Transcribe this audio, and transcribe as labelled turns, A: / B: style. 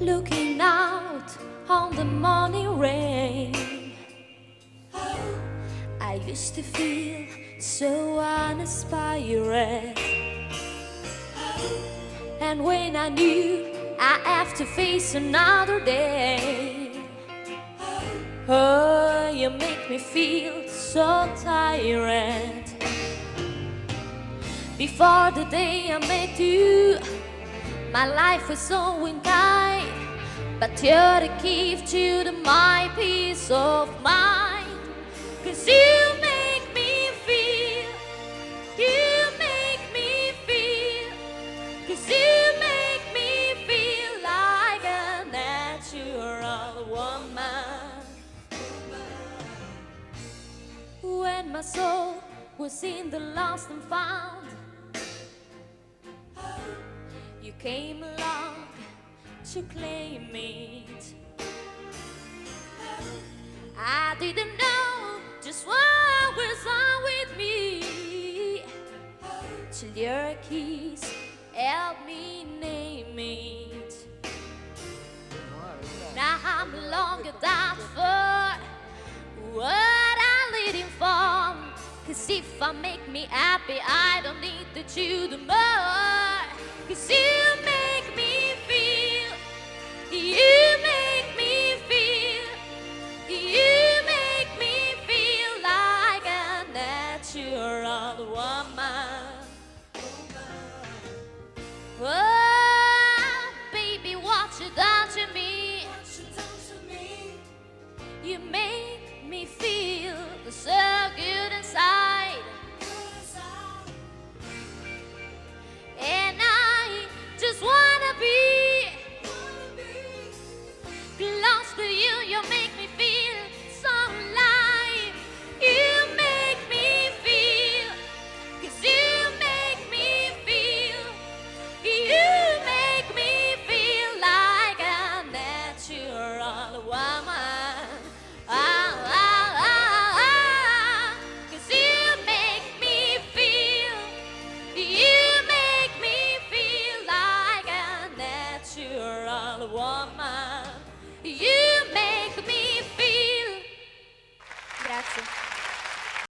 A: looking out on the morning rain. I used to feel so uninspired, and when I knew I have to face another day, oh, you make me feel so tired. Before the day I met you, my life was so tight, but you're the key to my peace of mind. 'Cause you make me feel, you make me feel, 'cause you make me feel like a natural woman. When my soul was in the lost and found, you came along to claim it. I didn't know just what was wrong with me, till your kiss helped me name it. Now I'm no longer that for what I'm leading for, 'cause if I make me happy, I don't need to do the more. 'Cause you make me feel, you make me feel, you make me feel like a natural woman. Oh.